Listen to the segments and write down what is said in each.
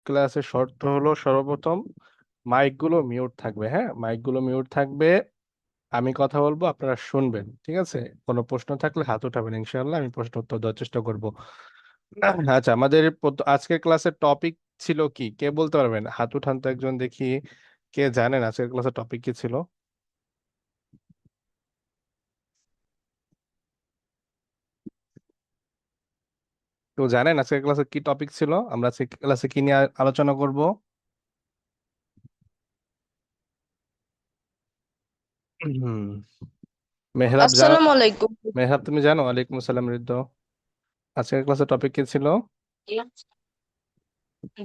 ক্লাসের শর্ত হলো সর্বপ্রথম মাইকগুলো মিউট থাকবে। হ্যাঁ, মাইকগুলো মিউট থাকবে। আমি কথা বলবো, আপনারা শুনবেন, ঠিক আছে? কোনো প্রশ্ন থাকলে হাত উঠাবেন, ইনশাআল্লাহ আমি প্রশ্ন উত্তর দেওয়ার চেষ্টা করব। আচ্ছা, আমাদের আজকের ক্লাসের টপিক ছিল কি, কে বলতে পারবেন? হাত উঠান তো একজন দেখি। কে জানেন আজকের ক্লাসের টপিক কি ছিল? কেউ জানেন আজকের ক্লাসে কি টপিক ছিল? আমরা আজকে ক্লাসে কি নিয়ে আলোচনা করব? হুম, মেহরাব আসসালামু আলাইকুম। মেহরাব তুমি জানো? ওয়ালাইকুম আসসালাম রিদ্দ। আজকের ক্লাসের টপিক কি ছিল?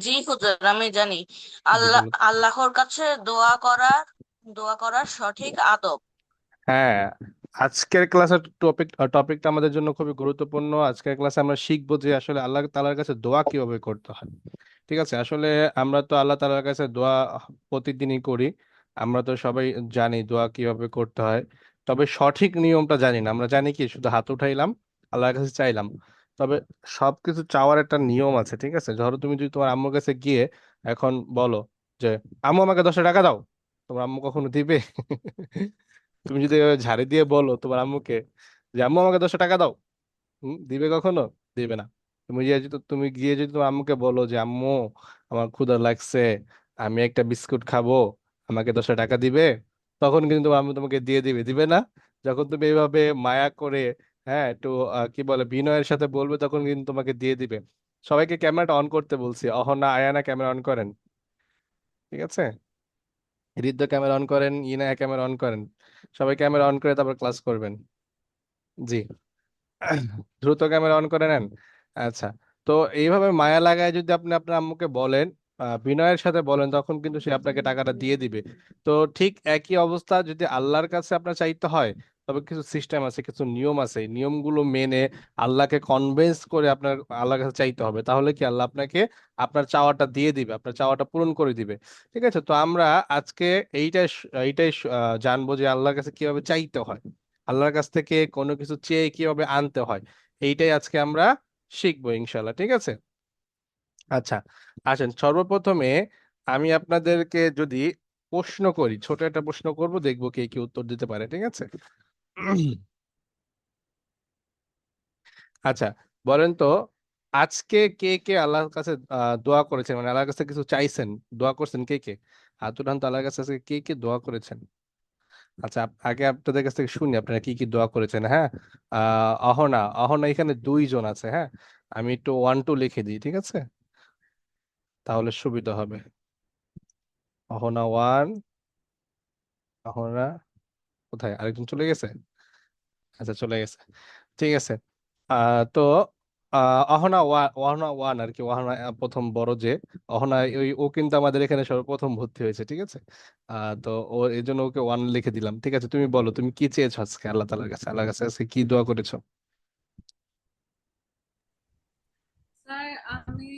জি হুজুর, আমি জানি। জি আল্লাহ বলো। আল্লাহর কাছে দোয়া করার সঠিক আদব। হ্যাঁ, আজকের ক্লাসের টপিকটা আমাদের জন্য খুবই গুরুত্বপূর্ণ। আজকের ক্লাসে আমরা শিখবো যে আসলে আল্লাহ তাআলার কাছে দোয়া কিভাবে করতে হয়। ঠিক আছে? আসলে আমরা তো আল্লাহ তাআলার কাছে দোয়া প্রতিদিনই করি। আমরা তো সবাই জানি দোয়া কিভাবে করতে হয়, তবে সঠিক নিয়মটা জানি না। আমরা জানি কি শুধু হাত উঠাইলাম, আল্লাহর কাছে চাইলাম। তবে সবকিছু চাওয়ার একটা নিয়ম আছে, ঠিক আছে? ধরো তুমি যদি তোমার আম্মুর কাছে গিয়ে এখন বলো যে আম্মু আমাকে 10 টাকা দাও, তোমার আম্মু কখনো দিবে? তুমি যদি এভাবে ঝাড়ি দিয়ে বলো তোমার আম্মুকে যে আম্মু আমাকে 10 টাকা দাও, দিবে কখনো? দিবে না। তুমি গিয়ে যদি তোমার আম্মুকে বলো যে আম্মু আমার ক্ষুধা লাগছে, আমি একটা বিস্কুট খাবো, আমাকে 10 টাকা দিবে, তখন কিন্তু তোমার আম্মু তোমাকে দিয়ে দিবে, দিবে না? যখন তুমি এইভাবে মায়া করে, হ্যাঁ, একটু কি বলে বিনয়ের সাথে বলবে, তখন কিন্তু তোমাকে দিয়ে দিবে। সবাইকে ক্যামেরাটা অন করতে বলছি, অহনা আয়ানা ক্যামেরা অন করেন। ঠিক আছে? হৃদ্য ক্যামেরা অন করেন, ইনা ক্যামেরা অন করেন। সবাই ক্যামেরা অন করে তারপর ক্লাস করবেন। জি। দ্রুত ক্যামেরা অন করে নেন। আচ্ছা, তো এইভাবে মায়া লাগায় যদি আপনি আপনার আম্মুকে বলেন, বিনয়ের সাথে বলেন, তখন কিন্তু সে আপনাকে টাকাটা দিয়ে দিবে। তো ঠিক একই অবস্থা যদি আল্লাহর কাছে আপনার চাইতে হয়, তবে কিছু সিস্টেম আছে, কিছু নিয়ম আছে। এই নিয়মগুলো মেনে আল্লাহকে কনভিন্স করে আপনার আল্লাহর কাছে চাইতে হবে, তাহলে কি আল্লাহ আপনাকে আপনার চাওয়াটা দিয়ে দিবে, আপনার চাওয়াটা পূরণ করে দিবে। ঠিক আছে? তো আমরা আজকে জানবো যে আল্লাহর কাছে কিভাবে চাইতে হয়, আল্লাহর কাছ থেকে কোনো কিছু চেয়ে কিভাবে আনতে হয়। এইটাই আজকে আমরা শিখবো ইনশাল্লাহ, ঠিক আছে? আচ্ছা, আসেন সর্বপ্রথমে আমি আপনাদেরকে যদি প্রশ্ন করি, ছোট একটা প্রশ্ন করব, দেখবো কে কি উত্তর দিতে পারে, ঠিক আছে? আচ্ছা, বলেন তো, আজকে কে কে আল্লাহর কাছে দোয়া করেছেন, মানে আল্লাহর কাছে কিছু চাইছেন, দোয়া করছেন? কে কে হাত উঠান তো, আল্লাহর কাছে আজকে কে কে দোয়া করেছেন? আচ্ছা, আগে আপনাদের কাছ থেকে শুনি আপনারা কি কি দোয়া করেছেন। হ্যাঁ, অহনা, অহনা এখানে 2 জন আছে। হ্যাঁ, আমি একটু 1 2 লিখে দিই, ঠিক আছে? তাহলে সুবিধা হবে। অহনা 1, অহনা কোথায়, আরেকজন চলে গেছে? আচ্ছা, চলে গেছে, ঠিক আছে। তো অহনা 1 আর কি, অহনা প্রথম বড় যে অহনা, ও কিন্তু আমাদের এখানে সর্বপ্রথম ভর্তি হয়েছে, ঠিক আছে? তো ও এই জন্য ওকে 1 লিখে দিলাম। ঠিক আছে, তুমি বলো তুমি কি চেয়েছো আজকে আল্লাহ তাআলার কাছে, আল্লাহর কাছে আজকে কি দোয়া করেছো? স্যার, আমি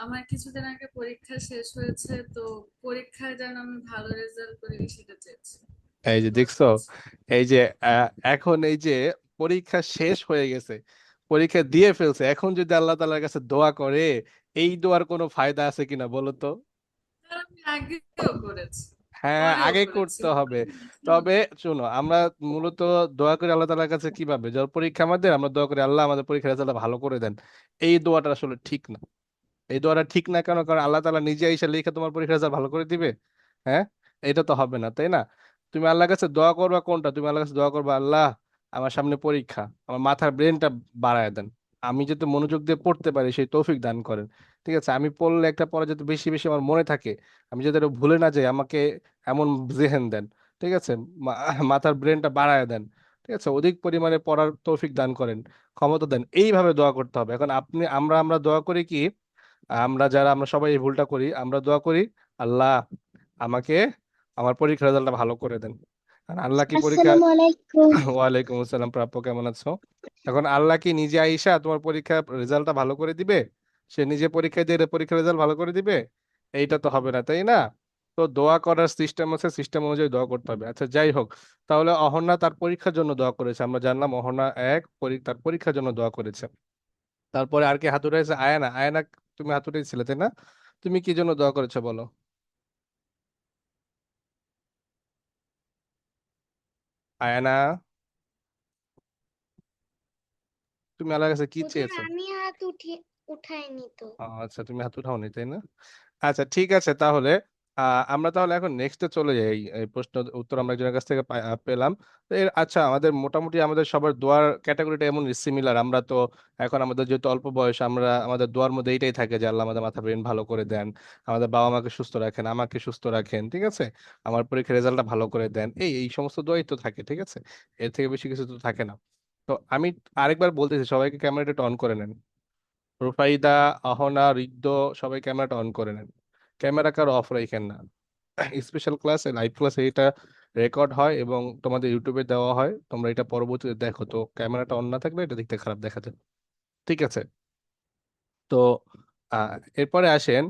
আমার কিছুদিন আগে পরীক্ষা শেষ হয়েছে, তো পরীক্ষায় যেন আমি ভালো রেজাল্ট করি সেটা চেয়েছি, এই যে দোয়া দেখছো, করেছি। এই যে এখন এই যে পরীক্ষা শেষ হয়ে গেছে, পরীক্ষা দিয়ে ফেলছে, এখন যদি আল্লাহ তাআলার কাছে দোয়া করে, এই দোয়ার কোনো ফায়দা আছে কিনা বলো তো? স্যার, আমি আগেও করেছি, হ্যাঁ, পরেও আগে করেছি, করতে হবে। তবে শোনো, আমরা মূলত দোয়া করি আল্লাহ তাআলার কাছে কিভাবে, যখন পরীক্ষা আমাদের, আমরা দোয়া করি আল্লাহ আমাদের পরীক্ষার রেজাল্ট ভালো করে দেন। এই দোয়াটা আসলে ঠিক না। এই দোয়াটা ঠিক না কেন? কারণ আল্লাহ তাআলা নিজে এসে লিখে তোমার পরীক্ষার রেজাল্ট ভালো করে দিবে? হ্যাঁ, এটা তো হবে না, তাই না? তুমি আল্লাহর কাছে দোয়া করবা কোনটা? তুমি আল্লাহর কাছে দোয়া করবা, আল্লাহ আমার সামনে পরীক্ষা, আমার মাথার ব্রেনটা বাড়ায় দেন, আমি যাতে মনোযোগ দিয়ে পড়তে পারি সেই তৌফিক দান করেন। ঠিক আছে? আমি পড়লে একটা পরে যাতে বেশি বেশি আমার মনে থাকে, আমি যাতে এটা ভুলে না যাই, আমাকে এমন জেহেন দেন। ঠিক আছে? মা- মাথার ব্রেনটা বাড়ায় দেন। ঠিক আছে, অধিক পরিমাণে পড়ার তৌফিক দান করেন, ক্ষমতা দেন, এইভাবে দোয়া করতে হবে। এখন আমরা দোয়া করি কি, আমরা সবাই এই ভুলটা করি, আমরা দোয়া করি আল্লাহ আমাকে আমার পরীক্ষার রেজাল্টটা ভালো করে দেন। আর আল্লাহ কি পরীক্ষা আসসালামু আলাইকুম। ওয়ালাইকুম আসসালাম প্রাপ্য, কেমন আছো? এখন আল্লাহ কি নিজে আইসা তোমার পরীক্ষা রেজাল্টটা ভালো করে দিবে? সে নিজে পরীক্ষা দিয়ে পরীক্ষার রেজাল্ট ভালো করে দিবে? এইটা তো হবে না, তাই না? তো দোয়া করার সিস্টেম আছে, সিস্টেম অনুযায়ী দোয়া করতে হবে। আচ্ছা, যাই হোক, তাহলে অহনা তার পরীক্ষার জন্য দোয়া করেছে, আমরা জানলাম অহনা তার পরীক্ষার জন্য দোয়া করেছে। তারপরে আর কি হাত উঠাইছে? আয়ানা, আয়ানা তুমি হাত উঠাইছিলে তাই না? তুমি কি জন্য দোয়া করেছো বলো? আয়ানা, তুমি আল্লাহর কাছে কি হুজুর চেয়েছো? আমি হাত উঠাইনি তো। আচ্ছা, তুমি হাত উঠাওনি তাই না? আচ্ছা ঠিক আছে তাহলে আমরা তাহলে এখন নেক্সটে চলে যাই। এই প্রশ্ন উত্তর আমরা একজনের কাছ থেকে পেলাম। তো আচ্ছা, আমাদের মোটামুটি আমাদের সবার দোয়ার ক্যাটাগরিটা এমন সিমিলার। আমরা তো এখন আমাদের যেহেতু অল্প বয়স, আমরা আমাদের দোয়ার মধ্যে এইটাই থাকে যে আল্লাহ আমাদের মাথা ব্রেন ভালো করে দেন, আমাদের বাবা মাকে সুস্থ রাখেন, আমাকে সুস্থ রাখেন, ঠিক আছে, আমার পরীক্ষার রেজাল্টটা ভালো করে দেন, এই এই সমস্ত দোয়াই তো থাকে, ঠিক আছে। এর থেকে বেশি কিছু তো থাকে না। তো আমি আরেকবার বলতেছি, সবাইকে ক্যামেরাটা অন করে নেন। রুফাইদা, আহনা, রিদ্দ, সবাই ক্যামেরাটা অন করে নেন। ক্যামেরা কারো অফ রাখেন না। স্পেশাল ক্লাসে, লাইভ ক্লাসে এটা রেকর্ড হয় এবং তোমাদের ইউটিউবে দেওয়া হয়, তোমরা এটা পরবর্তীতে দেখো। তো ক্যামেরাটা অন না থাকলে এটা দেখতে খারাপ দেখা যায়, ঠিক আছে। তো আহ, এরপরে আসেন,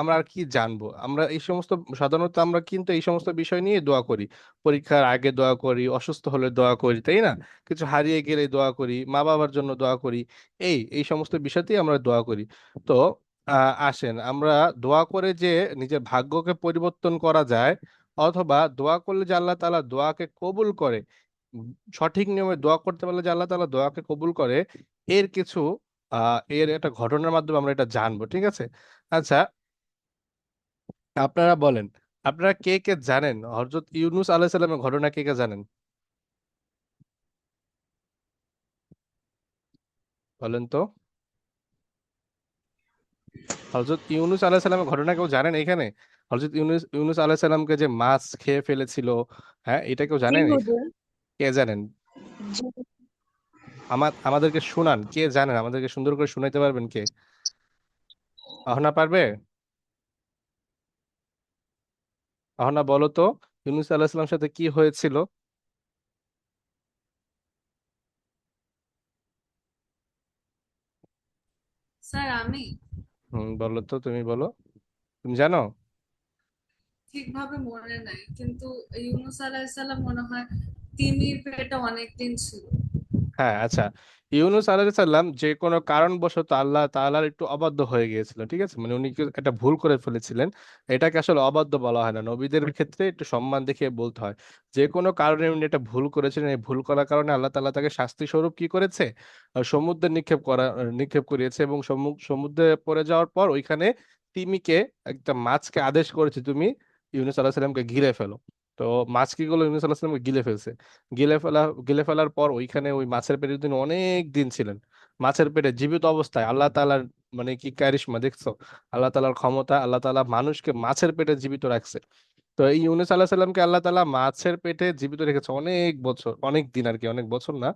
আমরা আর কি জানবো। আমরা এই সমস্ত, সাধারণত আমরা কিন্তু এই সমস্ত বিষয় নিয়ে দোয়া করি। পরীক্ষার আগে দোয়া করি, অসুস্থ হলে দোয়া করি, তাই না? কিছু হারিয়ে গেলে দোয়া করি, মা বাবার জন্য দোয়া করি, এই এই সমস্ত বিষয়তেই আমরা দোয়া করি। তো আসেন, আমরা দোয়া করে যে নিজের ভাগ্যকে পরিবর্তন করা যায়, অথবা দোয়া করলে যে আল্লাহ তাআলা দোয়াকে কবুল করে, উম, সঠিক নিয়মে দোয়া করতে পারলে যে আল্লাহ তাআলা দোয়াকে কবুল করে, এর কিছু এর একটা ঘটনার মাধ্যমে আমরা এটা জানবো, ঠিক আছে। আচ্ছা, আপনারা বলেন, আপনারা কে কে জানেন হযরত ইউনূস আলাইহিস সালামের ঘটনা, কে কে জানেন? বলেন তো। হযরত ইউনূস আলাইহিস সালামের ঘটনা কেউ জানেন এখানে? হযরত ইউনূস ইউনূস আলাইহিস সালামকে যে মাছ খেয়ে ফেলেছিল, হ্যাঁ, এটা কেউ জি জানেন? হুজুর। কে জানেন? জি। আমাদেরকে শুনান, কে জানেন? আমাদেরকে সুন্দর করে শুনাইতে পারবেন কে? আহনা পারবে? আহনা বলো তো, ইউনূস আলাইহিস সালামের সাথে কি হয়েছিল? স্যার আমি বলো তো, তুমি বলো, তুমি জানো? ঠিকভাবে মনে নাই, কিন্তু ইউনূস আলাইহিস সালাম মনে হয় তিমির পেটে অনেকদিন ছিল। হ্যাঁ, আচ্ছা, ইউনূস আলাইহিস সালাম যে কোনো কারণবশত আল্লাহ তাআলার একটু অবাধ্য হয়ে গিয়েছিল, ঠিক আছে, মানে উনি একটা ভুল করে ফেলেছিলেন। এটাকে আসলে অবাধ্য বলা হয় না, নবীদের ক্ষেত্রে একটু সম্মান দেখিয়ে বলতে হয়। যে কোনো কারণে উনি এটা ভুল করেছিলেন, এই ভুল করার কারণে আল্লাহ তাআলা তাকে শাস্তি স্বরূপ কি করেছে, সমুদ্রে নিক্ষেপ করিয়েছে, এবং সমুদ্রে পড়ে যাওয়ার পর ওইখানে তিমিকে, একটা মাছকে আদেশ করেছে, তুমি ইউনূস আলাইহিস সালামকে গিলে ফেলো। তো মাছ কি করলো, ইউনূস আলাইহিস সালামকে গিলে ফেলছে। গিলে ফেলার পর ওইখানে ওই মাছের পেটে তিনি অনেক দিন ছিলেন, মাছের পেটে জীবিত অবস্থায়। আল্লাহ তাআলার মানে কি কারিশমা দেখছো, আল্লাহ তাআলার ক্ষমতা, আল্লাহ তাআলা মানুষকে মাছের পেটে জীবিত রাখছে। তো এই ইউনূস আলাইহিস সালামকে আল্লাহ তাআলা মাছের পেটে জীবিত রেখেছে অনেক বছর, অনেক দিন আর কি, অনেক বছর না,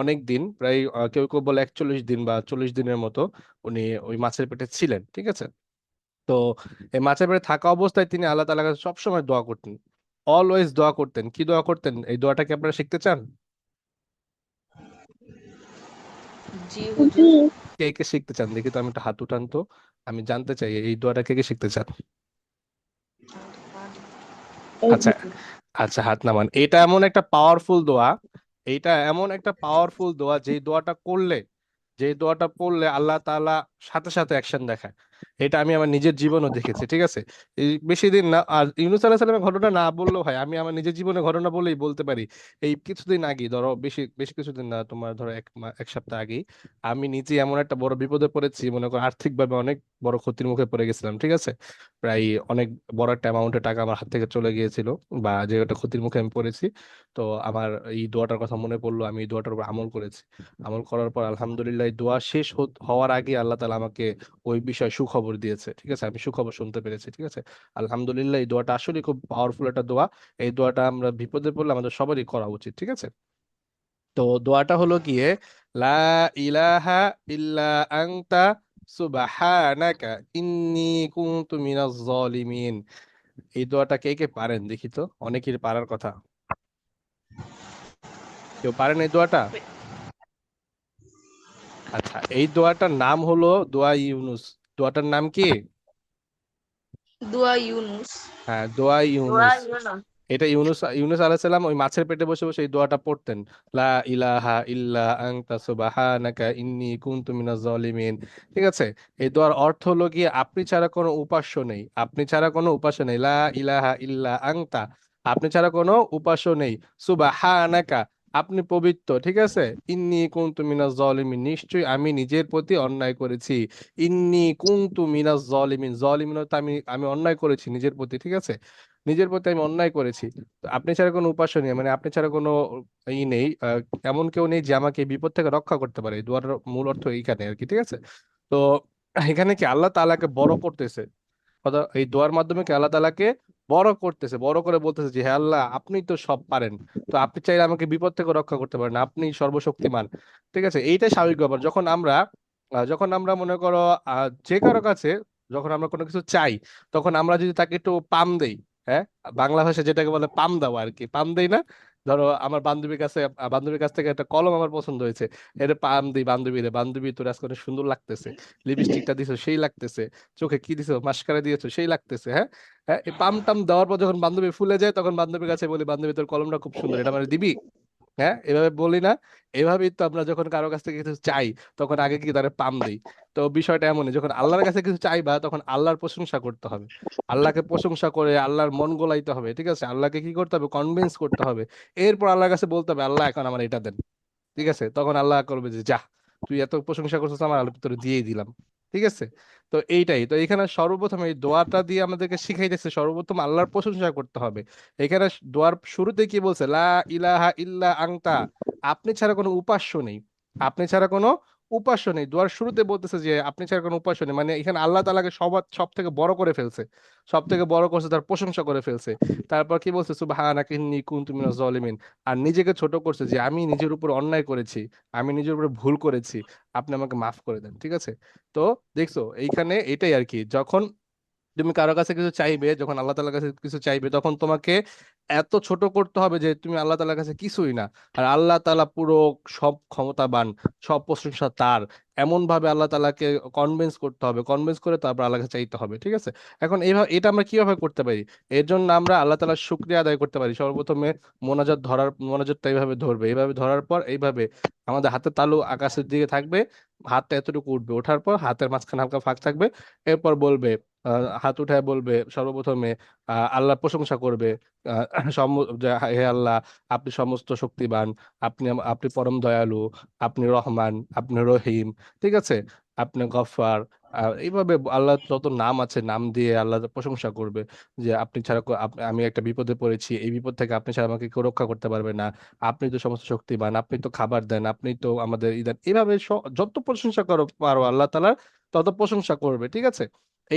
অনেক দিন, প্রায় কেউ কেউ বলে 41 দিন বা 40 দিনের মতো উনি ওই মাছের পেটে ছিলেন, ঠিক আছে। তো এই মাছের পেটে থাকা অবস্থায় তিনি আল্লাহ তাআলার কাছে সবসময় দোয়া করতেন, অলওয়েজ দোয়া করতেন। কি দোয়া করতেন, এই দোয়াটা কি আপনারা শিখতে চান? জি হুজুর। কে কে শিখতে চান দেখি তো, আমি একটা হাত উঠান তো, আমি জানতে চাই এই দোয়াটা কে কে শিখতে চান। এই আচ্ছা, হুজুর। আচ্ছা, হাত নামান। এটা এমন একটা পাওয়ারফুল দোয়া, এইটা এমন একটা পাওয়ারফুল দোয়া, যেই দোয়াটা করলে, যে দোয়াটা পড়লে আল্লাহ তাআলা সাথে সাথে অ্যাকশন দেখায়। এটা আমি আমার নিজের জীবনও দেখেছি, ঠিক আছে। এই বেশি দিন না, আর ইউনূস আলাইহিস সালামের ঘটনা না বললেও হয়, আমি আমার নিজের জীবনের ঘটনা বলেই বলতে পারি। এই কিছুদিন আগে, ধরো বেশি বেশি কিছুদিন না, তোমার ধরো এক সপ্তাহ আগেই আমি নিজে এমন একটা বড় বিপদে পড়েছি, মনে করো আর্থিকভাবে অনেক বড় ক্ষতির মুখে পড়ে গেছিলাম, ঠিক আছে। প্রায় অনেক বড় একটা অ্যামাউন্টের টাকা আমার হাত থেকে চলে গিয়েছিল, বা যে একটা ক্ষতির মুখে আমি পড়েছি। তো আমার এই দোয়াটার কথা মনে পড়লো, আমি এই দোয়াটার উপর আমল করেছি। আমল করার পর আলহামদুলিল্লাহ, এই দোয়া শেষ হওয়ার আগে আল্লাহ তাআলা আমাকে ওই বিষয়ে সুখবর দিয়েছে, ঠিক আছে, আমি সুখবর শুনতে পেরেছি, ঠিক আছে। আলহামদুলিল্লাহ, এই দোয়াটা আসলে খুব পাওয়ারফুল একটা দোয়া। এই দোয়াটা আমরা বিপদে পড়লে আমাদের সবারই করা উচিত, ঠিক আছে। তো দোয়াটা হলো গিয়ে, লা ইলাহা ইল্লা আনতা সুবহানাকা ইন্নী কুনতু মিনাজ জালিমিন। এই দোয়াটা কে কে পারেন দেখি তো, অনেকেরই পারার কথা। কেউ পারেন এই দোয়াটা? আচ্ছা, এই দোয়াটার নাম হলো দোয়া ইউনুস। দোয়াটার নাম কি? দোয়া ইউনুস। হ্যাঁ, দোয়া দোয়া ইউনুস। ইউনুস। এটা ইউনুস ইউনুস আলাইহিস সালাম ওই মাছের পেটে বসে বসে এই দোয়াটা পড়তেন। লা ইলাহা ইল্লা আনতা সুবহানাকা ইন্নী কুনতু মিনাজ জালিমিন। ঠিক আছে। এই দোয়ার অর্থ হলো গিয়ে আপনি ছাড়া কোনো উপাস্য নেই, আপনি ছাড়া কোনো উপাস্য নেই, লা ইলাহা ইল্লা আনতা, আপনি ছাড়া কোনো উপাস্য নেই, সুবহানাকা, আপনি পবিত্র, ঠিক আছে, ইন্নী কুনতু মিনাজ জালিমিন, নিশ্চয়ই আমি নিজের প্রতি অন্যায় করেছি। ইন্নী কুনতু মিনাজ জালিমিন, জালিমিন তো আমি আমি অন্যায় করেছি নিজের প্রতি, ঠিক আছে, নিজের প্রতি আমি অন্যায় করেছি। তো আপনি ছাড়া কোনো উপাস্য নেই, মানে আপনি ছাড়া কোনো ই নেই, এমন কেউ নেই যে আমাকে এই বিপদ থেকে রক্ষা করতে পারে। এই দুয়ার মূল অর্থ এইখানে আর কি, ঠিক আছে। তো এখানে কি আল্লাহ তাআলাকে বড় করতেছে, এই দোয়ার মাধ্যমে কি আল্লাহ তাআলাকে বড় করতেছে, বড় করে বলতেছে যে হে আল্লাহ, আপনি তো সব পারেন, তো আপনি চাইলে আমাকে বিপদ থেকে রক্ষা করতে পারেন, আপনি সর্বশক্তিমান। ঠিক আছে, এইটাই স্বাভাবিক ব্যাপার। যখন আমরা মনে করো যে কারো কাছে যখন আমরা কোনো কিছু চাই, তখন আমরা যদি তাকে একটু পাম দেই, হ্যাঁ, বাংলা ভাষায় যেটাকে বলে পাম দেওয়া আর কি, পাম দেই না? ধরো আমার বান্ধবীর কাছ থেকে একটা কলম আমার পছন্দ হয়েছে, এটা পাম দিই, বান্ধবী রে, বান্ধবী তোর আজকে অনেক সুন্দর লাগতেছে, লিপস্টিকটা দিছো সেই লাগতেছে, চোখে কি দিছো, মাস্কারা দিয়েছো সেই লাগতেছে, হ্যাঁ। হ্যাঁ, এই পাম টাম দেওয়ার পর যখন বান্ধবী ফুলে যায়, তখন বান্ধবীর কাছে বলি, বান্ধবী তোর কলমটা খুব সুন্দর, এটা মানে দিবি? হ্যাঁ, এভাবে বলি না? এভাবেই তো আমরা যখন কারো কাছ থেকে কিছু চাই, তখন আগে কি তারা পাম দেই। তো বিষয়টা এমনই, যখন আল্লাহর কাছে কিছু চাইবা, তখন আল্লাহর প্রশংসা করতে হবে, আল্লাহকে প্রশংসা করে আল্লাহর মন গোলাইতে হবে, ঠিক আছে, আল্লাহকে কি করতে হবে, কনভিন্স করতে হবে। এরপর আল্লাহর কাছে বলতে হবে, আল্লাহ এখন আমার এটা দেন। ঠিক আছে, তখন আল্লাহ করবে যে যা, তুই এত প্রশংসা করছিস আমার, আল্লাহ তোরে দিয়েই দিলাম। ঠিক আছে। তো এইটাই তো, এখানে সর্বপ্রথম এই দোয়াটা দিয়ে আমাদেরকে শিখাইতেছে সর্বপ্রথম আল্লাহর প্রশংসা করতে হবে। এখানে দোয়ার শুরুতে কি বলছে, লা ইলাহা ইল্লা আনতা, আপনি ছাড়া কোনো উপাস্য নেই, আপনি ছাড়া কোনো উপাস্য নেই। দোয়ার শুরুতে বলতেছে যে আপনি ছাড়া কোনো উপাস্য নেই, মানে এখানে আল্লাহ তাআলাকে সব থেকে বড় করে ফেলছে, সব থেকে বড় করছে, তার প্রশংসা করে ফেলছে। তারপর কি বলছে, সুবহানাকা ইন্নী কুনতু মিনাজ জালিমিন, আর নিজেকে ছোট করছে যে আমি নিজের উপর অন্যায় করেছি, আমি নিজের উপর ভুল করেছি, আপনি আমাকে মাফ করে দেন। ঠিক আছে। তো দেখছো এইখানে এটাই আর কি, যখন তুমি কারো কাছে কিছু চাইবে, যখন আল্লাহ তাআলার কাছে কিছু চাইবে, তখন তোমাকে এত ছোট করতে হবে যে তুমি আল্লাহ তাআলার কাছে কিছুই না। আর আল্লাহ তাআলা পুরো সব ক্ষমতাবান, সব প্রশংসা তার, এমন ভাবে আল্লাহ তাআলাকে কনভিন্স করতে হবে, কনভিন্স করে তারপর আল্লাহকে চাইতে হবে। ঠিক আছে। এখন এইভাবে এটা আমরা কিভাবে করতে পারি? এর জন্য আমরা আল্লাহ তাআলার শুকরিয়া আদায় করতে পারি। সর্বপ্রথমে মোনাজাতটা এইভাবে ধরবে, এইভাবে ধরার পর এইভাবে আমাদের হাতের তালু আকাশের দিকে থাকবে, হাতটা এতটুকু উঠবে, ওঠার পর হাতের মাঝখানে হালকা ফাঁক থাকবে। এরপর বলবে, হাত উঠায় বলবে সর্বপ্রথমে, আল্লাহর প্রশংসা করবে, যে হে আল্লাহ, আপনি সমস্ত শক্তিবান, আপনি পরম দয়ালু, আপনি রহমান, আপনি রহিম, ঠিক আছে, আপনি গফফার। এইভাবে আল্লাহ যত নাম আছে, নাম দিয়ে আল্লাহ প্রশংসা করবে যে আপনি ছাড়া আমি একটা বিপদে পড়েছি, এই বিপদ থেকে আপনি ছাড়া আমাকে কেউ রক্ষা করতে পারবে না, আপনি তো সমস্ত শক্তিবান, আপনি তো খাবার দেন, আপনি তো আমাদের ইদান, এইভাবে যত প্রশংসা করো পারো আল্লাহ তাআলার, তত প্রশংসা করবে। ঠিক আছে।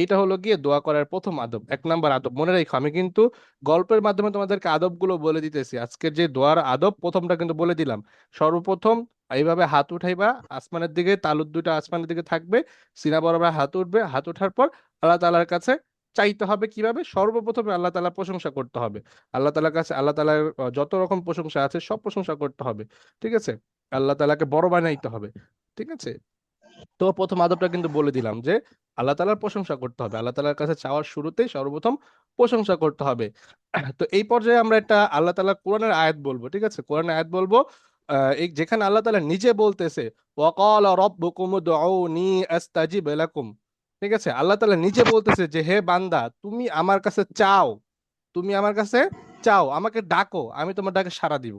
এইটা হলো গিয়ে দোয়া করার প্রথম আদব, 1 নাম্বার আদব। মনে রাখো, আমি কিন্তু গল্পের মাধ্যমে তোমাদেরকে আদবগুলো বলে দিতেছি। আজকের যে দোয়ার আদব প্রথমটা কিন্তু বলে দিলাম। সর্বপ্রথম এইভাবে হাত উঠাইবা আসমানের দিকে, তালুর দুটো আসমানের দিকে থাকবে, সিনা বরাবর হাত উঠবে, হাত ওঠার পর আল্লাহ তাআলার কাছে চাইতে হবে। কিভাবে? সর্বপ্রথমে আল্লাহ তাআলার প্রশংসা করতে হবে। আল্লাহ তাআলার কাছে আল্লাহ তাআলার যত রকম প্রশংসা আছে সব প্রশংসা করতে হবে। ঠিক আছে। আল্লাহ তাআলাকে বড় বানাইতে হবে। ঠিক আছে। তো প্রথম আদবটা কিন্তু বলে দিলাম যে আল্লাহ তাআলার প্রশংসা করতে হবে, আল্লাহ তাআলার কাছে চাওয়ার শুরুতেই সর্বপ্রথম প্রশংসা করতে হবে। তো এই পর্যায়ে আমরা একটা আল্লাহ তাআলার কোরআনের আয়াত বলবো। ঠিক আছে, কোরআনের আয়াত বলবো, এই যেখানে আল্লাহ তাআলা নিজে বলতেছে, ওয়াকালা রাব্বুকুম উদউনি আস্তাজিব লাকুম। ঠিক আছে, আল্লাহ তাআলা নিজে বলতেছে যে হে বান্দা, তুমি আমার কাছে চাও, তুমি আমার কাছে চাও, আমাকে ডাকো, আমি তোমার ডাকে সাড়া দিব।